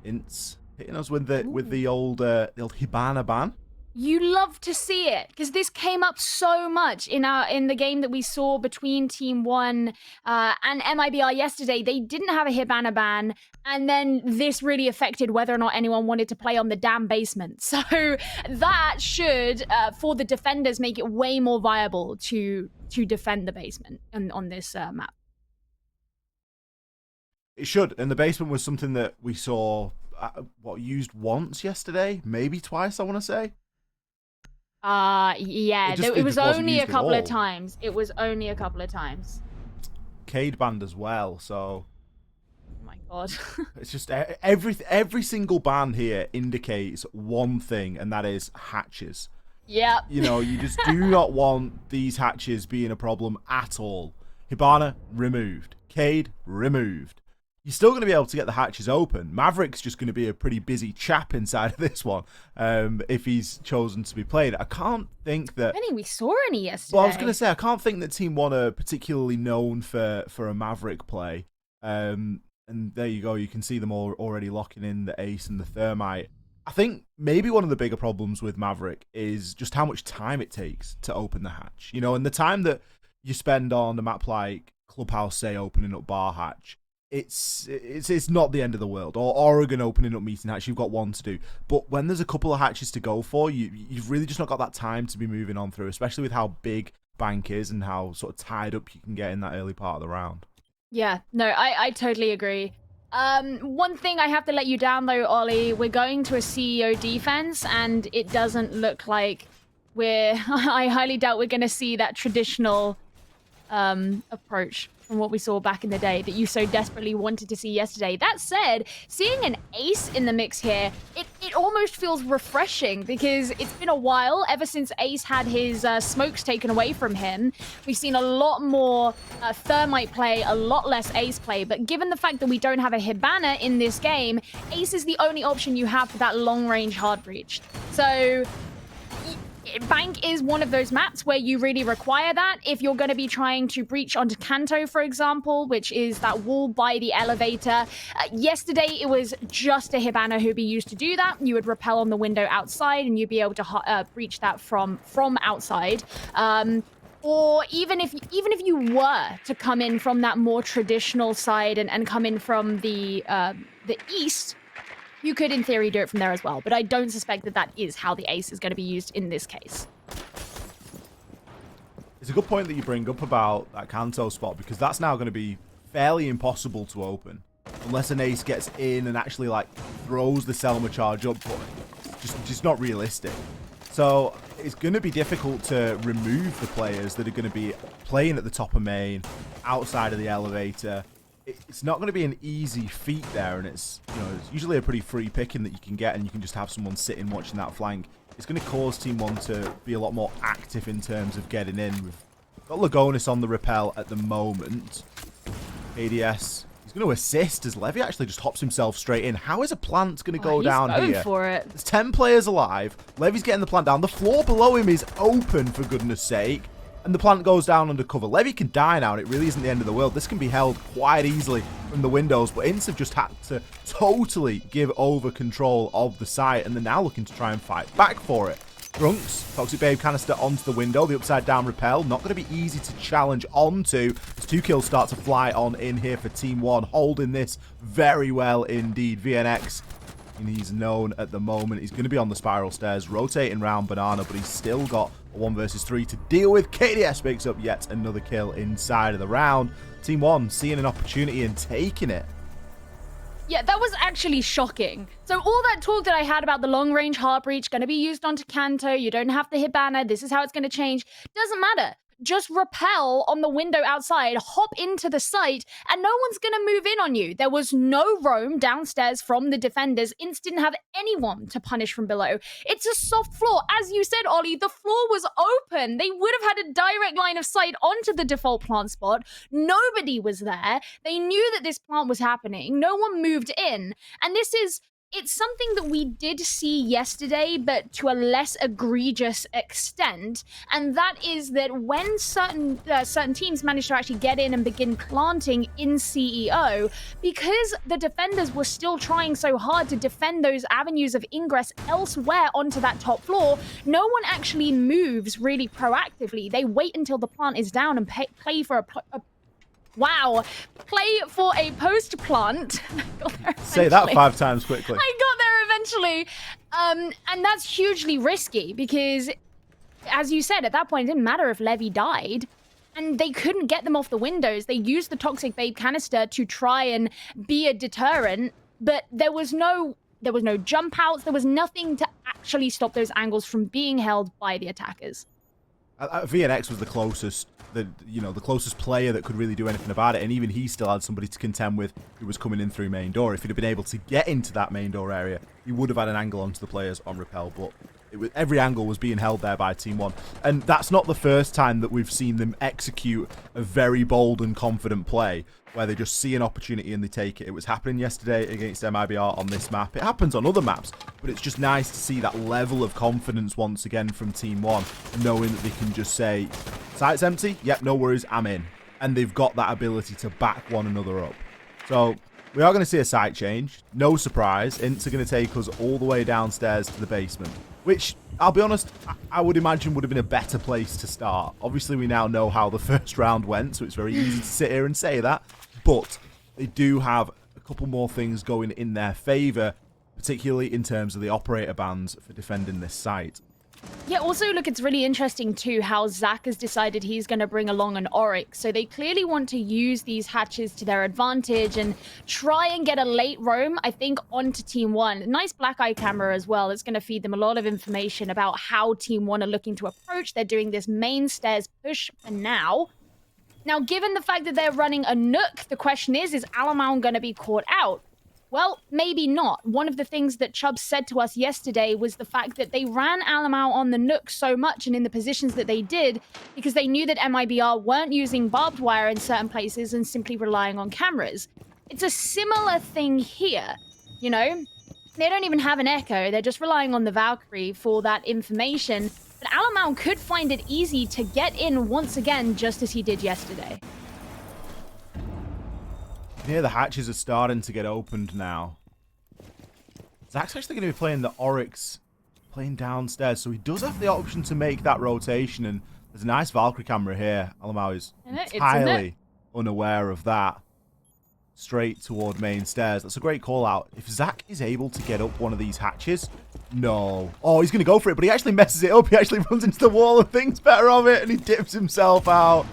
INTZ hitting us with the old Hibana ban. You love to see it because this came up so much in the game that we saw between Team One and MIBR yesterday. They didn't have a Hibana ban, and then this really affected whether or not anyone wanted to play on the damn basement. So that should, for the defenders, make it way more viable to defend the basement on this map. It should, and the basement was something that we saw used once yesterday, maybe twice. I want to say. Yeah, it was only a couple of times. It was only a couple of times. Cade banned as well, so. Oh my god. It's just every single ban here indicates one thing, and that is hatches. Yeah. You know, you just do not want these hatches being a problem at all. Hibana removed. Cade removed. You're still going to be able to get the hatches open. Maverick's just going to be a pretty busy chap inside of this one if he's chosen to be played. I can't think that... we saw any yesterday. Well, I was going to say, I can't think that Team One are particularly known for a Maverick play. And there you go. You can see them all already locking in the Ace and the Thermite. I think maybe one of the bigger problems with Maverick is just how much time it takes to open the hatch. You know, and the time that you spend on a map like Clubhouse, say, opening up Bar Hatch, it's not the end of the world. Or Oregon opening up Meeting Hatch, you've got one to do. But when there's a couple of hatches to go for, you've really just not got that time to be moving on through, especially with how big Bank is and how sort of tied up you can get in that early part of the round. Yeah, no, I totally agree. One thing I have to let you down though, Ollie, we're going to a CEO defense and it doesn't look like I highly doubt we're going to see that traditional approach from what we saw back in the day that you so desperately wanted to see yesterday. That said, seeing an ace in the mix here, it almost feels refreshing because it's been a while ever since Ace had his smokes taken away from him. We've seen a lot more Thermite play, a lot less Ace play, but given the fact that we don't have a Hibana in this game, Ace is the only option you have for that long-range hard breach. So Bank is one of those maps where you really require that if you're going to be trying to breach onto Kanto, for example, which is that wall by the elevator. Yesterday, it was just a Hibana who'd be used to do that. You would rappel on the window outside and you'd be able to breach that from outside. Or even if you were to come in from that more traditional side and come in from the east, you could, in theory, do it from there as well. But I don't suspect that is how the Ace is going to be used in this case. It's a good point that you bring up about that Kanto spot, because that's now going to be fairly impossible to open. Unless an Ace gets in and actually, like, throws the Selma charge up for it. Just not realistic. So it's going to be difficult to remove the players that are going to be playing at the top of main, outside of the elevator. It's not going to be an easy feat there, and it's usually a pretty free picking that you can get, and you can just have someone sitting watching that flank. It's going to cause Team One to be a lot more active in terms of getting in. We've got Lagonis on the rappel at the moment. ADS, he's going to assist as Levy actually just hops himself straight in. How is a plant going to go down here? He's going for it. There's 10 players alive. Levy's getting the plant down. The floor below him is open, for goodness sake. And the plant goes down under cover. Levy can die now, and it really isn't the end of the world. This can be held quite easily from the windows, but INTZ have just had to totally give over control of the site, and they're now looking to try and fight back for it. Grunks, Toxic Babe canister onto the window. The upside down rappel, not going to be easy to challenge onto. As 2 kills start to fly on in here for Team One, holding this very well indeed. VNX, and he's known at the moment. He's going to be on the spiral stairs, rotating round Banana, but he's still got a 1 versus 3 to deal with. KDS picks up yet another kill inside of the round. Team One seeing an opportunity and taking it. Yeah, that was actually shocking. So all that talk that I had about the long-range hard breach going to be used onto Kanto, you don't have the Hibana, this is how it's going to change, doesn't matter. Just rappel on the window outside, hop into the site, and no one's going to move in on you. There was no roam downstairs from the defenders. INTZ didn't have anyone to punish from below. It's a soft floor. As you said, Ollie, the floor was open. They would have had a direct line of sight onto the default plant spot. Nobody was there. They knew that this plant was happening. No one moved in. And this is it's something that we did see yesterday, but to a less egregious extent. And that is that when certain teams managed to actually get in and begin planting in CEO, because the defenders were still trying so hard to defend those avenues of ingress elsewhere onto that top floor, no one actually moves really proactively. They wait until the plant is down and play for a post plant. Say that 5 times quickly. I got there eventually. And that's hugely risky because, as you said, at that point, it didn't matter if Levy died. And they couldn't get them off the windows. They used the Toxic Babe canister to try and be a deterrent, but there was no jump outs. There was nothing to actually stop those angles from being held by the attackers. VNX was the closest player that could really do anything about it, and even he still had somebody to contend with who was coming in through main door. If he'd have been able to get into that main door area, he would have had an angle onto the players on repel, but every angle was being held there by Team 1. And that's not the first time that we've seen them execute a very bold and confident play where they just see an opportunity and they take it. It was happening yesterday against MIBR on this map. It happens on other maps, but it's just nice to see that level of confidence once again from Team 1, knowing that they can just say, site's empty? Yep, no worries, I'm in. And they've got that ability to back one another up. So we are going to see a site change. No surprise. INTZ are going to take us all the way downstairs to the basement, which, I'll be honest, I would imagine would have been a better place to start. Obviously, we now know how the first round went, so it's very easy to sit here and say that. But they do have a couple more things going in their favour, particularly in terms of the operator bans for defending this site. Yeah, also, look, it's really interesting, too, how Zach has decided he's going to bring along an Oryx. So they clearly want to use these hatches to their advantage and try and get a late roam, I think, onto Team 1. Nice black eye camera as well. It's going to feed them a lot of information about how Team 1 are looking to approach. They're doing this main stairs push for now. Now, given the fact that they're running a Nook, the question is Alamau going to be caught out? Well, maybe not. One of the things that Chubbs said to us yesterday was the fact that they ran Alamau on the Nook so much and in the positions that they did because they knew that MIBR weren't using barbed wire in certain places and simply relying on cameras. It's a similar thing here, you know? They don't even have an Echo. They're just relying on the Valkyrie for that information. But Alamau could find it easy to get in once again, just as he did yesterday. Yeah, the hatches are starting to get opened now. Zach's actually going to be playing the Oryx, playing downstairs, so he does have the option to make that rotation, and there's a nice Valkyrie camera here. Alamau is entirely unaware of that. Straight toward main stairs. That's a great call out. If Zach is able to get up one of these hatches, no. Oh, he's going to go for it, but he actually messes it up. He actually runs into the wall and thinks better of it, and he dips himself out.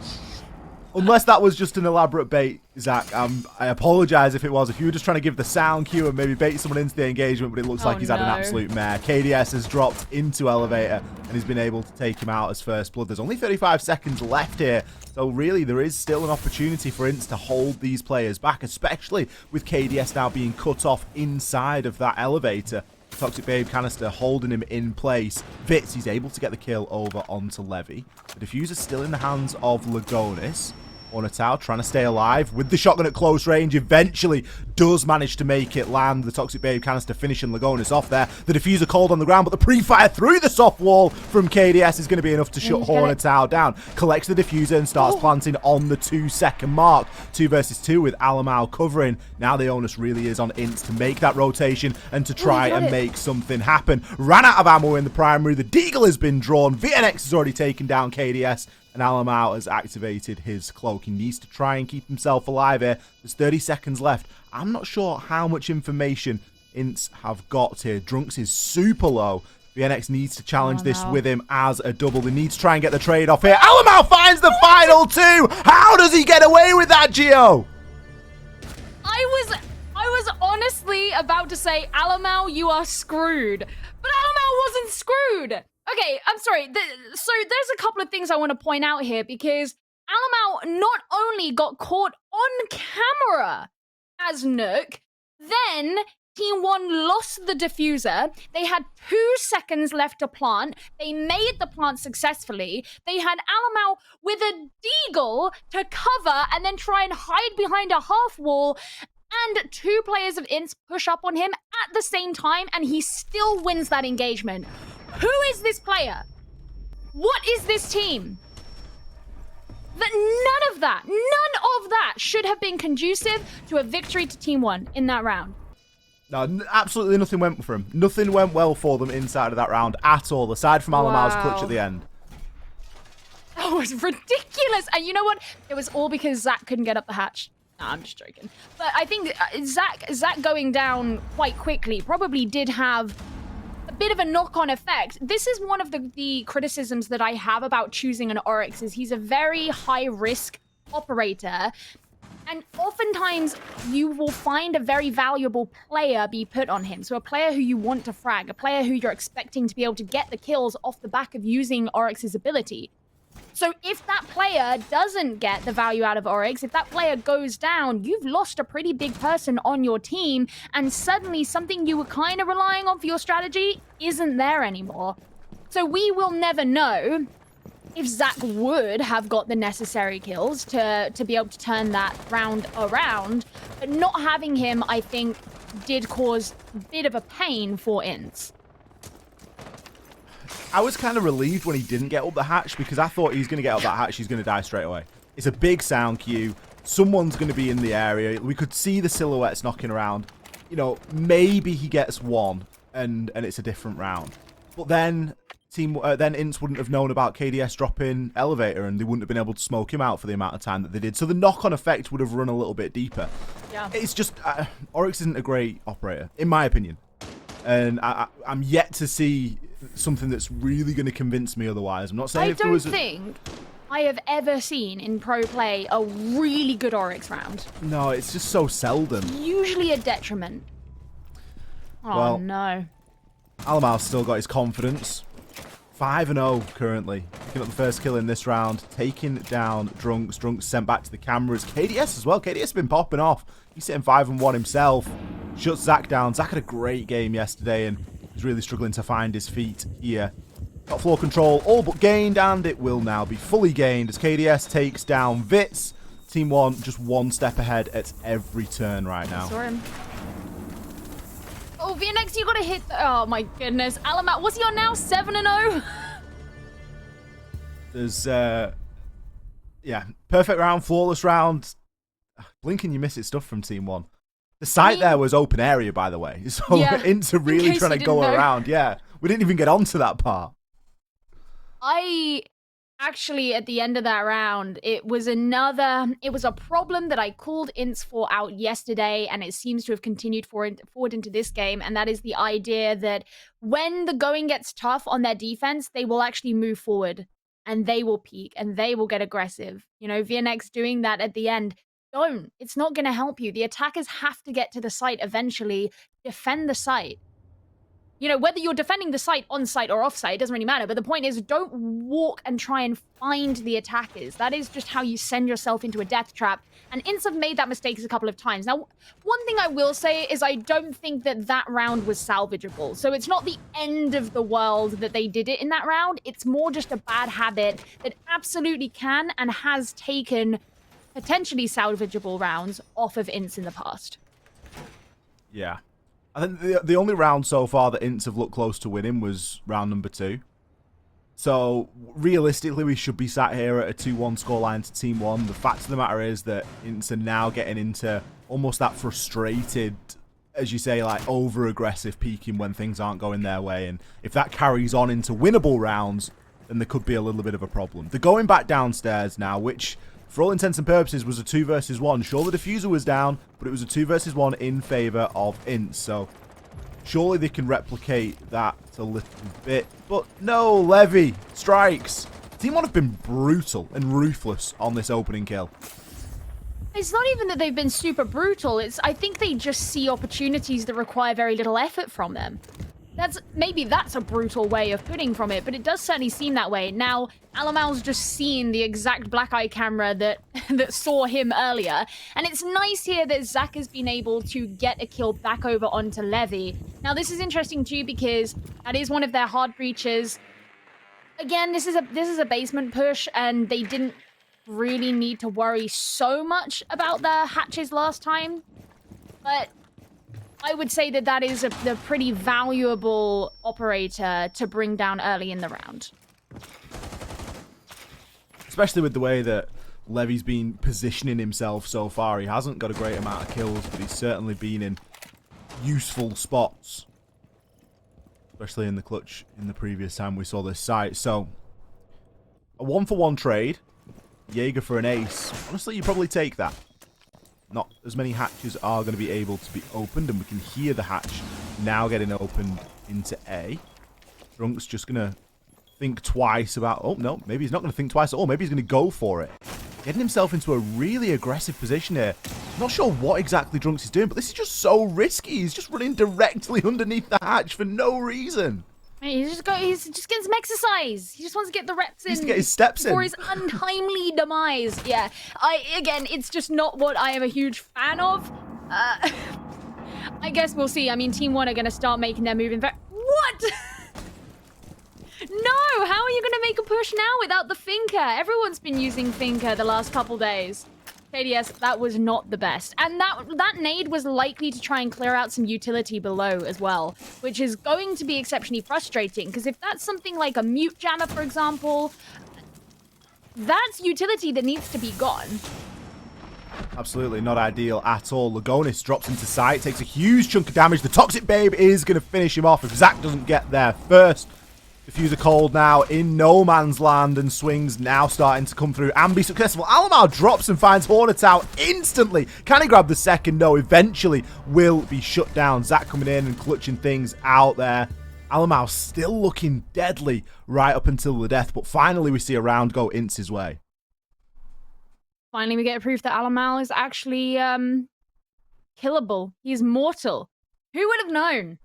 Unless that was just an elaborate bait, Zach. I apologize if it was. If you were just trying to give the sound cue and maybe bait someone into the engagement, but it looks like he's had an absolute mare. KDS has dropped into elevator and he's been able to take him out as first blood. There's only 35 seconds left here. So really, there is still an opportunity for INTZ to hold these players back, especially with KDS now being cut off inside of that elevator. Toxic Babe canister holding him in place. Vitz, he's able to get the kill over onto Levy. The diffuser's still in the hands of Lagonis. oNe trying to stay alive with the shotgun at close range. Eventually does manage to make it land. The Toxic Babe canister finishing Lagonis off there. The diffuser cold on the ground, but the pre-fire through the soft wall from KDS is going to be enough to shut oNe down. Collects the diffuser and starts planting on the 2-second mark. 2 versus 2 with Alamau covering. Now the onus really is on INTZ to make that rotation and to try and make something happen. Ran out of ammo in the primary. The Deagle has been drawn. VNX has already taken down KDS. And Alamau has activated his cloak. He needs to try and keep himself alive here. There's 30 seconds left. I'm not sure how much information INTZ have got here. Drunks is super low. VNX needs to challenge this with him as a double. They need to try and get the trade off here. Alamau finds the final 2. How does he get away with that, Gio? I was honestly about to say, Alamau, you are screwed. But Alamau wasn't screwed. Okay, I'm sorry. So there's a couple of things I want to point out here because Alamau not only got caught on camera as Nook, then Team 1 lost the diffuser. They had 2 seconds left to plant. They made the plant successfully. They had Alamau with a Deagle to cover and then try and hide behind a half wall. and 2 players of INTZ push up on him at the same time, and he still wins that engagement. Who is this player? What is this team? That none of that should have been conducive to a victory to Team One in that round. No, absolutely nothing went for him. Nothing went well for them inside of that round at all, aside from Alamal's clutch at the end. That was ridiculous. And you know what? It was all because Zach couldn't get up the hatch. No, I'm just joking. But I think Zach going down quite quickly probably did have a bit of a knock-on effect. This is one of the criticisms that I have about choosing an oryx, is he's a very high-risk operator. And oftentimes, you will find a very valuable player be put on him. So a player who you want to frag, a player who you're expecting to be able to get the kills off the back of using Oryx's ability. So if that player doesn't get the value out of Oryx, if that player goes down, you've lost a pretty big person on your team, and suddenly something you were kind of relying on for your strategy isn't there anymore. So we will never know if Zach would have got the necessary kills to be able to turn that round around, but not having him, I think, did cause a bit of a pain for INTZ. I was kind of relieved when he didn't get up the hatch, because I thought he's going to get up that hatch, he's going to die straight away. It's a big sound cue. Someone's going to be in the area. We could see the silhouettes knocking around. You know, maybe he gets one and it's a different round. But then then INTZ wouldn't have known about KDS dropping elevator, and they wouldn't have been able to smoke him out for the amount of time that they did. So the knock-on effect would have run a little bit deeper. Yeah. It's just, Oryx isn't a great operator, in my opinion. And I'm yet to see something that's really going to convince me otherwise. I'm not saying if there was... I don't think I have ever seen in pro play a really good Oryx round. No, it's just so seldom. Usually a detriment. Oh, well, no. Alamal's still got his confidence. 5-0 currently. Picking up the first kill in this round. Taking down Drunks. Drunks sent back to the cameras. KDS as well. KDS has been popping off. He's sitting 5-1 himself. Shuts Zach down. Zach had a great game yesterday, and he's really struggling to find his feet here. Got floor control all but gained, and it will now be fully gained as KDS takes down Vitz. Team 1 just one step ahead at every turn right now. Saw him. Oh, VNX, you gotta hit oh my goodness. Alamal, what's he on now? 7-0? There's, yeah, perfect round, flawless round. Blink and you miss it stuff from Team 1. The site there was open area, by the way. So yeah, INTZ are really trying to go around. Yeah, we didn't even get onto that part. Actually, at the end of that round, it was a problem that I called INTZ for out yesterday, and it seems to have continued forward into this game, and that is the idea that when the going gets tough on their defense, they will actually move forward, and they will peak, and they will get aggressive. You know, VNX doing that at the end, don't. It's not going to help you. The attackers have to get to the site eventually, defend the site. You know, whether you're defending the site on-site or off-site, it doesn't really matter. But the point is, don't walk and try and find the attackers. That is just how you send yourself into a death trap. And INTZ have made that mistake a couple of times. Now, one thing I will say is I don't think that round was salvageable. So it's not the end of the world that they did it in that round. It's more just a bad habit that absolutely can and has taken potentially salvageable rounds off of INTZ in the past. Yeah. I think the only round so far that INTZ have looked close to winning was round number 2. So, realistically, we should be sat here at a 2-1 scoreline to Team 1. The fact of the matter is that INTZ are now getting into almost that frustrated, as you say, like, over-aggressive peaking when things aren't going their way. And if that carries on into winnable rounds, then there could be a little bit of a problem. They're going back downstairs now, which, for all intents and purposes, was a 2 versus 1. Sure, the diffuser was down, but it was a 2 versus 1 in favor of INTZ. So surely they can replicate that a little bit. But no, Levy strikes. Team 1 have been brutal and ruthless on this opening kill. It's not even that they've been super brutal. I think they just see opportunities that require very little effort from them. Maybe that's a brutal way of putting from it, but it does certainly seem that way. Now, Alamal's just seen the exact black eye camera that saw him earlier, and it's nice here that Zach has been able to get a kill back over onto Levy. Now, this is interesting too because that is one of their hard breaches. Again, this is a basement push, and they didn't really need to worry so much about their hatches last time. But I would say that that is a pretty valuable operator to bring down early in the round. Especially with the way that Levy's been positioning himself so far. He hasn't got a great amount of kills, but he's certainly been in useful spots. Especially in the clutch in the previous time we saw this site. So, a 1-for-1 trade. Jaeger for an ace. Honestly, you probably take that. Not as many hatches are going to be able to be opened, and we can hear the hatch now getting opened into A. Drunk's just going to think twice about... Oh, no, maybe he's not going to think twice at all. Maybe he's going to go for it. Getting himself into a really aggressive position here. Not sure what exactly Drunks is doing, but this is just so risky. He's just running directly underneath the hatch for no reason. He's just getting some exercise. He just wants to get the reps in. He needs to get his steps in. For his untimely demise. Yeah. Again, it's just not what I am a huge fan of. I guess we'll see. I mean, Team 1 are going to start making their move in fact. What? No! How are you going to make a push now without the Finker? Everyone's been using Finker the last couple days. KDS, that was not the best. And that nade was likely to try and clear out some utility below as well, which is going to be exceptionally frustrating, because if that's something like a mute jammer, for example, that's utility that needs to be gone. Absolutely not ideal at all. Lagonis drops into sight, takes a huge chunk of damage. The Toxic Babe is going to finish him off if Zach doesn't get there first. Diffuser cold now in no man's land, and swings now starting to come through and be successful. Alamar drops and finds Hornet out instantly. Can he grab the second? No, eventually will be shut down. Zach coming in and clutching things out there. Alamar still looking deadly right up until the death, but finally we see a round go INTZ's way. Finally we get a proof that Alamar is actually killable. He's mortal. Who would have known?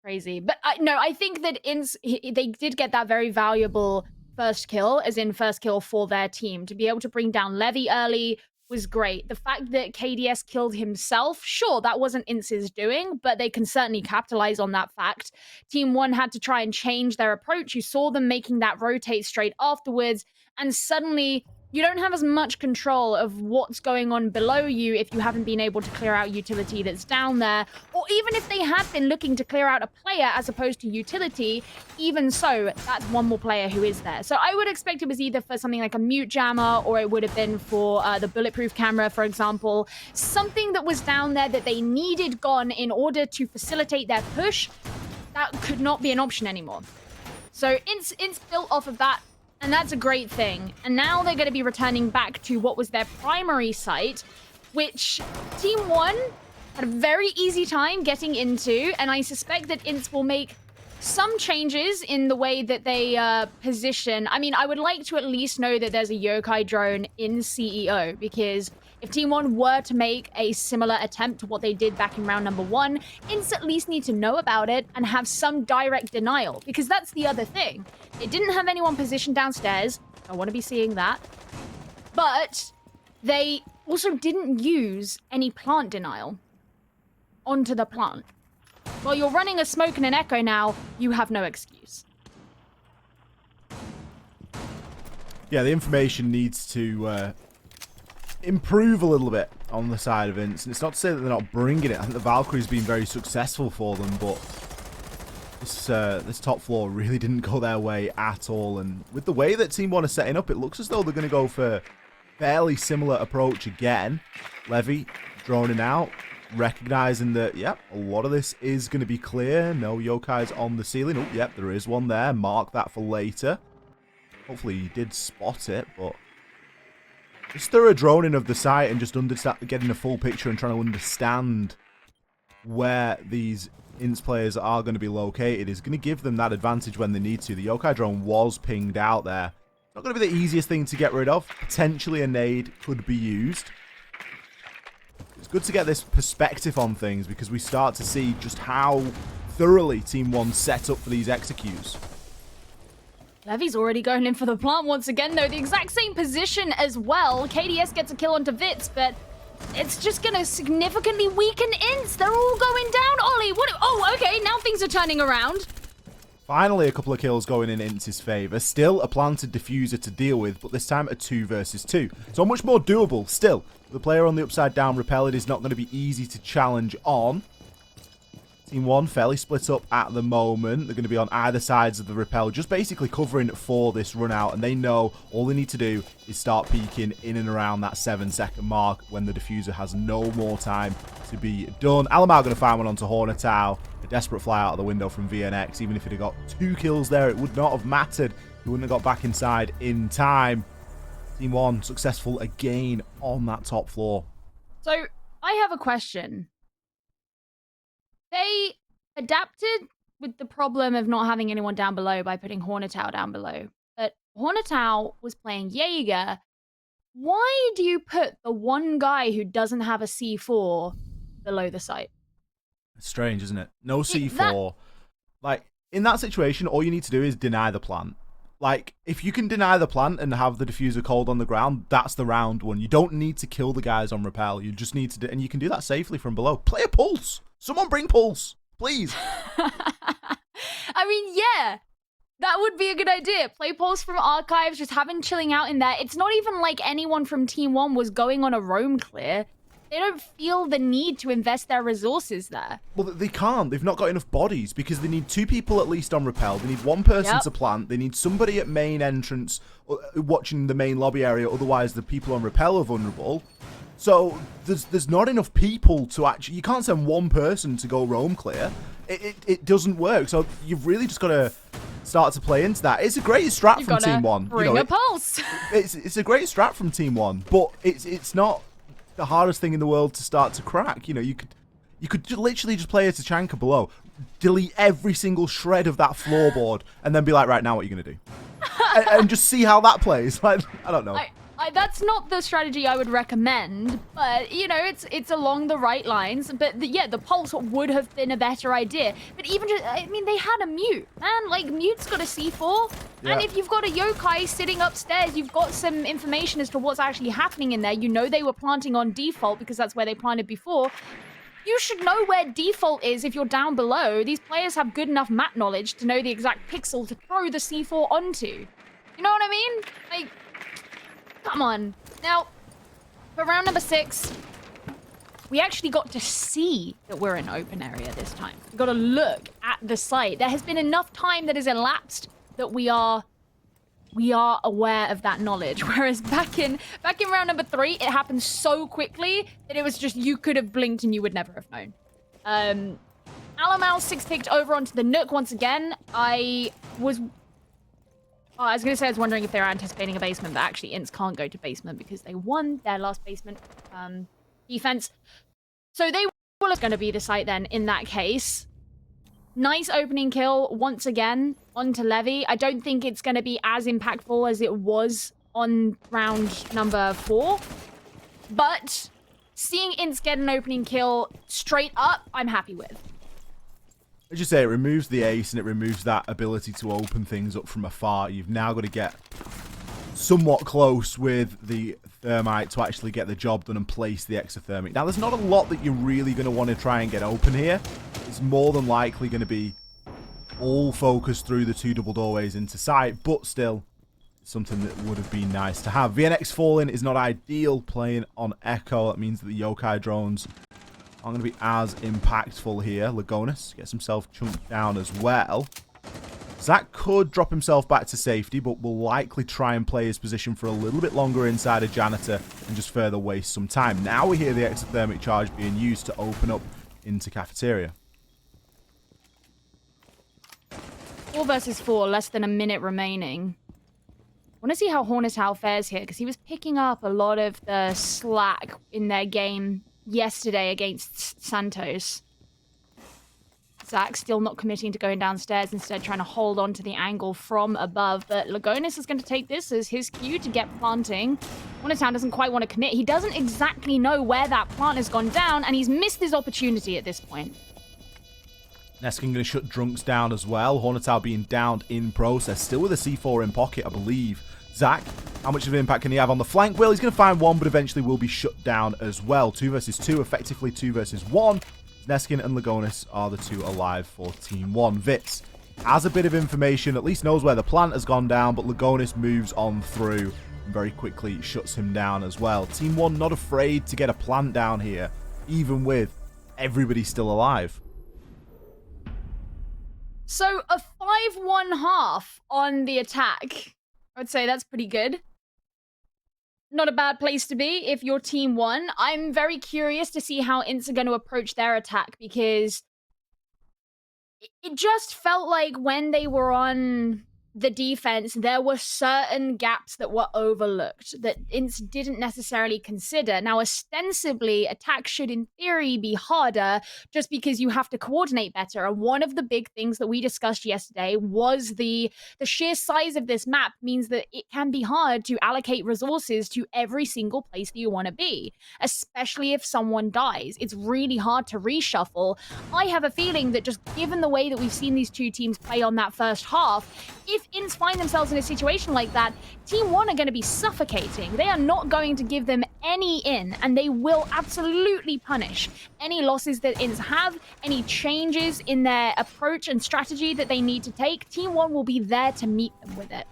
Crazy. But no, I think that they did get that very valuable first kill, as in first kill for their team. To be able to bring down Levy early was great. The fact that KDS killed himself, sure, that wasn't INTZ's doing, but they can certainly capitalize on that fact. Team 1 had to try and change their approach. You saw them making that rotate straight afterwards, and suddenly you don't have as much control of what's going on below you if you haven't been able to clear out utility that's down there. Or even if they had been looking to clear out a player as opposed to utility, even so, that's one more player who is there. So I would expect it was either for something like a mute jammer, or it would have been for the bulletproof camera, for example. Something that was down there that they needed gone in order to facilitate their push. That could not be an option anymore. So INTZ built off of that. And that's a great thing. And now they're going to be returning back to what was their primary site, which Team 1 had a very easy time getting into. And I suspect that INTZ will make some changes in the way that they position. I mean, I would like to at least know that there's a yokai drone in CEO, because if Team 1 were to make a similar attempt to what they did back in round number 1, INTZ at least need to know about it and have some direct denial, because that's the other thing. They didn't have anyone positioned downstairs. I want to be seeing that. But they also didn't use any plant denial onto the plant. Well, you're running a smoke and an echo now, you have no excuse. Yeah, the information needs to improve a little bit on the side of INTZ. And it's not to say that they're not bringing it. I think the Valkyrie's been very successful for them, but this top floor really didn't go their way at all. And with the way that Team 1 are setting up, it looks as though they're going to go for a fairly similar approach again. Levy droning out, recognizing that, yep, a lot of this is going to be clear. No yokais on the ceiling. Oh, yep, there is one there. Mark that for later. Hopefully he did spot it, but just thorough droning of the site and just getting a full picture and trying to understand where these INTZ players are going to be located is going to give them that advantage when they need to. The yokai drone was pinged out there. Not going to be the easiest thing to get rid of. Potentially a nade could be used. It's good to get this perspective on things, because we start to see just how thoroughly Team 1 set up for these executes. Levy's already going in for the plant once again, though. The exact same position as well. KDS gets a kill onto Vitz, but it's just going to significantly weaken INTZ. They're all going down. Ollie, what? Oh, okay, now things are turning around. Finally, a couple of kills going in INTZ's favour. Still a planted diffuser to deal with, but this time a 2 versus 2. So much more doable still. The player on the upside down repelled is not going to be easy to challenge on. Team 1 fairly split up at the moment. They're going to be on either sides of the repel, just basically covering for this run out. And they know all they need to do is start peeking in and around that 7-second mark when the diffuser has no more time to be done. Alamar going to find one onto Hornetau. A desperate fly out of the window from VNX. Even if he'd have got 2 kills there, it would not have mattered. He wouldn't have got back inside in time. Team 1 successful again on that top floor. So I have a question. They adapted with the problem of not having anyone down below by putting Hornetau down below. But Hornetau was playing Jaeger. Why do you put the one guy who doesn't have a C4 below the site? It's strange, isn't it? No C4. Like, in that situation, all you need to do is deny the plant. Like, if you can deny the plant and have the diffuser cold on the ground, that's the round one. You don't need to kill the guys on rappel. You just need to... And you can do that safely from below. Play a pulse. Someone bring pulse, please. I mean, yeah. That would be a good idea. Play pulse from archives, just have him chilling out in there. It's not even like anyone from Team 1 was going on a roam clear. They don't feel the need to invest their resources there. Well, they can't. They've not got enough bodies because they need 2 people at least on rappel. They need 1 person to plant. They need somebody at main entrance watching the main lobby area. Otherwise, the people on rappel are vulnerable. So there's not enough people to actually... You can't send 1 person to go roam clear. It doesn't work. So you've really just got to start to play into that. It's a great strat from Team 1. Bring a pulse. It's a great strat from Team 1, but it's not the hardest thing in the world to start to crack. You know, you could literally just play a Tachanka below, delete every single shred of that floorboard, and then be like, right, now what are you going to do? and just see how that plays. Like, I don't know. That's not the strategy I would recommend, but, you know, it's along the right lines. But, yeah, the pulse would have been a better idea. But even just, I mean, they had a mute, man. Like, mute's got a C4. Yeah. And if you've got a yokai sitting upstairs, you've got some information as to what's actually happening in there. You know they were planting on default because that's where they planted before. You should know where default is if you're down below. These players have good enough map knowledge to know the exact pixel to throw the C4 onto. You know what I mean? Like... Come on. Now, for round number 6, we actually got to see that we're in open area this time. We got to look at the site. There has been enough time that has elapsed that we are aware of that knowledge. Whereas back in round number 3, it happened so quickly that it was just you could have blinked and you would never have known. Alamau 6-picked over onto the Nook once again. I was going to say I was wondering if they were anticipating a basement, but actually INTZ can't go to basement because they won their last basement defense. So they were going to be the site then in that case. Nice opening kill once again onto Levy. I don't think it's going to be as impactful as it was on round number 4. But seeing INTZ get an opening kill straight up, I'm happy with. As you say, it removes the ace and it removes that ability to open things up from afar. You've now got to get somewhat close with the thermite to actually get the job done and place the exothermic. Now, there's not a lot that you're really going to want to try and get open here. It's more than likely going to be all focused through the 2 double doorways into sight, but still something that would have been nice to have. VNX falling is not ideal playing on Echo. That means that the yokai drones aren't going to be as impactful here. Lagonis gets himself chunked down as well. Zach could drop himself back to safety, but will likely try and play his position for a little bit longer inside a janitor and just further waste some time. Now we hear the exothermic charge being used to open up into cafeteria. 4 versus 4, less than a minute remaining. I want to see how Hornetau fares here, because he was picking up a lot of the slack in their game yesterday against Santos. Zach still not committing to going downstairs, instead trying to hold on to the angle from above. But Lagonis is going to take this as his cue to get planting. Hornetau doesn't quite want to commit. He doesn't exactly know where that plant has gone down, and he's missed his opportunity at this point. Neskin going to shut Drunks down as well. Hornetau being downed in process. Still with a C4 in pocket, I believe. Zach, how much of an impact can he have on the flank? Well, he's going to find one, but eventually will be shut down as well. 2 versus 2, effectively 2 versus 1. Neskin and Lagonis are the 2 alive for Team 1. Vitz has a bit of information, at least knows where the plant has gone down, but Lagonis moves on through and very quickly shuts him down as well. Team One not afraid to get a plant down here, even with everybody still alive. So a 5-1 half on the attack. I would say that's pretty good. Not a bad place to be if you're Team One. I'm very curious to see how INTZ are going to approach their attack, because it just felt like when they were on the defense, there were certain gaps that were overlooked that INTZ didn't necessarily consider. Now, ostensibly, attack should, in theory, be harder just because you have to coordinate better. And one of the big things that we discussed yesterday was the sheer size of this map means that it can be hard to allocate resources to every single place that you want to be, especially if someone dies. It's really hard to reshuffle. I have a feeling that just given the way that we've seen these two teams play on that first half, if INTZ find themselves in a situation like that, Team One are going to be suffocating. They are not going to give them any in, and they will absolutely punish any losses that INTZ have, any changes in their approach and strategy that they need to take. Team One will be there to meet them with it.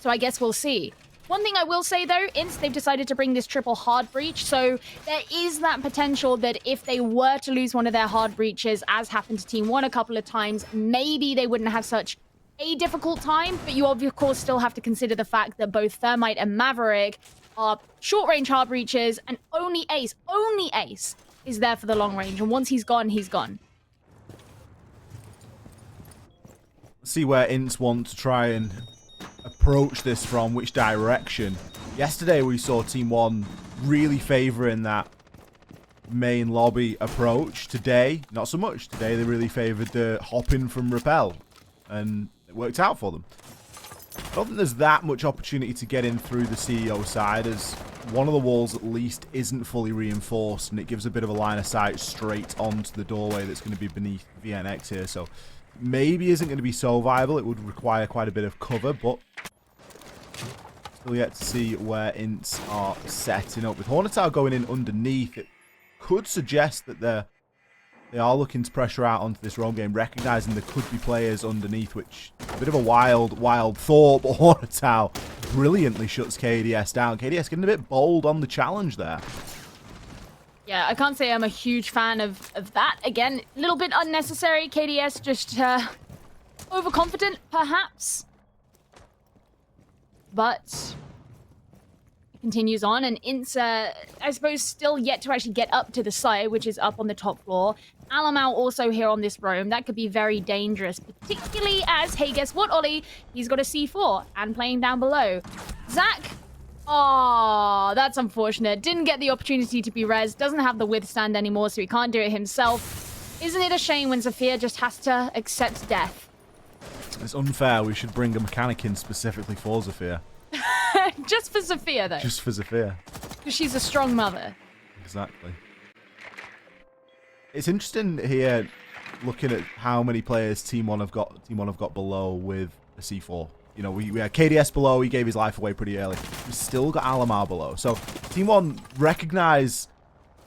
So I guess we'll see. One thing I will say, though, INTZ, they've decided to bring this triple hard breach, so there is that potential that if they were to lose one of their hard breaches, as happened to Team One a couple of times, maybe they wouldn't have such a difficult time, but you of course still have to consider the fact that both Thermite and Maverick are short-range hard breaches, and only Ace is there for the long range, and once he's gone, he's gone. See where INTZ want to try and approach this from, which direction. Yesterday we saw Team One really favouring that main lobby approach. Today, not so much. Today they really favoured the hopping from rappel, and it worked out for them. I don't think there's that much opportunity to get in through the CEO side, as one of the walls at least isn't fully reinforced, and it gives a bit of a line of sight straight onto the doorway that's going to be beneath VNX here, so maybe isn't going to be so viable. It would require quite a bit of cover, but still yet to see where INTZ are setting up. With Hornetower going in underneath, it could suggest that they are looking to pressure out onto this roam game, recognizing there could be players underneath, which is a bit of a wild thought, but Hornetower brilliantly shuts KDS down. KDS getting a bit bold on the challenge there. Yeah, I can't say I'm a huge fan of that. Again, a little bit unnecessary. KDS just overconfident, perhaps. But it continues on, and INTZ, I suppose, still yet to actually get up to the site, which is up on the top floor. Alamau also here on this roam. That could be very dangerous, particularly as, hey, guess what, Ollie? He's got a C4 and playing down below. Zach, oh, that's unfortunate. Didn't get the opportunity to be res. Doesn't have the withstand anymore, so he can't do it himself. Isn't it a shame when Zafir just has to accept death? It's unfair. We should bring a mechanic in specifically for Zafir. Just for Zafir, though. Just for Zafir. Because she's a strong mother. Exactly. It's interesting here, looking at how many players Team One have got below with a C4. You know, we had KDS below. He gave his life away pretty early. We've still got Alamar below. So Team One recognize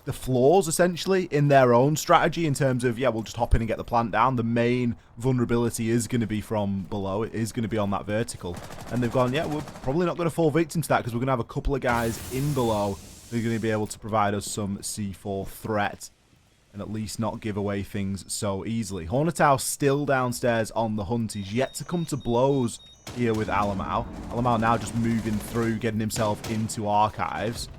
the flaws, essentially, in their own strategy in terms of, yeah, we'll just hop in and get the plant down. The main vulnerability is going to be from below. It is going to be on that vertical. And they've gone, yeah, we're probably not going to fall victim to that because we're going to have a couple of guys in below who are going to be able to provide us some C4 threat and at least not give away things so easily. Hornetower still downstairs on the hunt. He's yet to come to blows here with Alamau. Alamau now just moving through, getting himself into archives.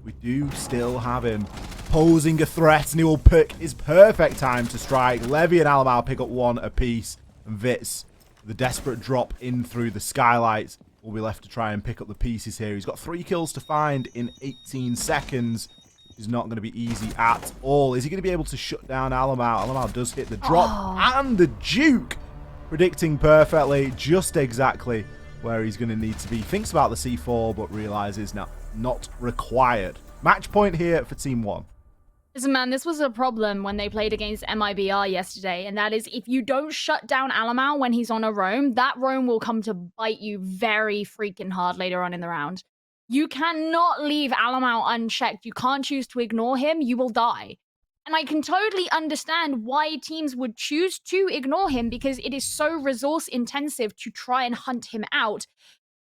We do still have him posing a threat, and he will pick his perfect time to strike. Levy and Alamau pick up one apiece, and Vitz, the desperate drop in through the skylight, will be left to try and pick up the pieces here. He's got 3 kills to find in 18 seconds. Is not going to be easy at all. Is he going to be able to shut down Alamau? Alamau does hit the drop and the juke, predicting perfectly just exactly where he's going to need to be. Thinks about the C4, but realizes not required. Match point here for Team One. Listen, man, this was a problem when they played against MIBR yesterday, and that is if you don't shut down Alamau when he's on a roam, that roam will come to bite you very freaking hard later on in the round. You cannot leave Alamau unchecked. You can't choose to ignore him. You will die. And I can totally understand why teams would choose to ignore him because it is so resource intensive to try and hunt him out.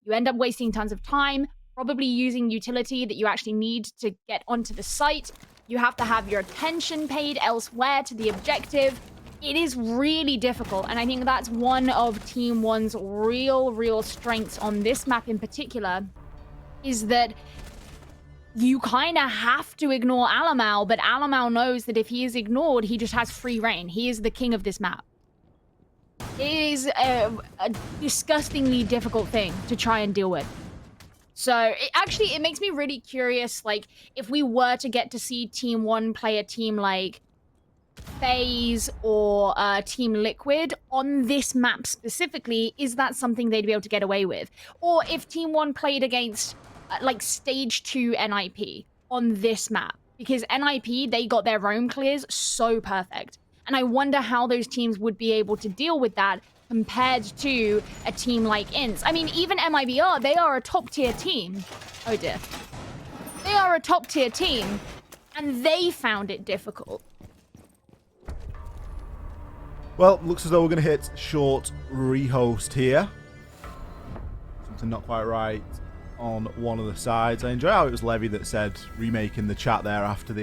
You end up wasting tons of time, probably using utility that you actually need to get onto the site. You have to have your attention paid elsewhere to the objective. It is really difficult, and I think that's one of Team One's real strengths on this map in particular, is that you kind of have to ignore Alamau, but Alamau knows that if he is ignored, he just has free reign. He is the king of this map. It is a disgustingly difficult thing to try and deal with. So, it makes me really curious, like, if we were to get to see Team One play a team like FaZe or Team Liquid on this map specifically, is that something they'd be able to get away with? Or if Team One played against like Stage 2 NIP on this map, because NIP, they got their roam clears so perfect. And I wonder how those teams would be able to deal with that compared to a team like INTZ. I mean, even MIBR, they are a top tier team. Oh dear. They are a top tier team, and they found it difficult. Well, looks as though we're going to hit short rehost here. Something not quite right on one of the sides. I enjoy how it was Levy that said remake in the chat there after the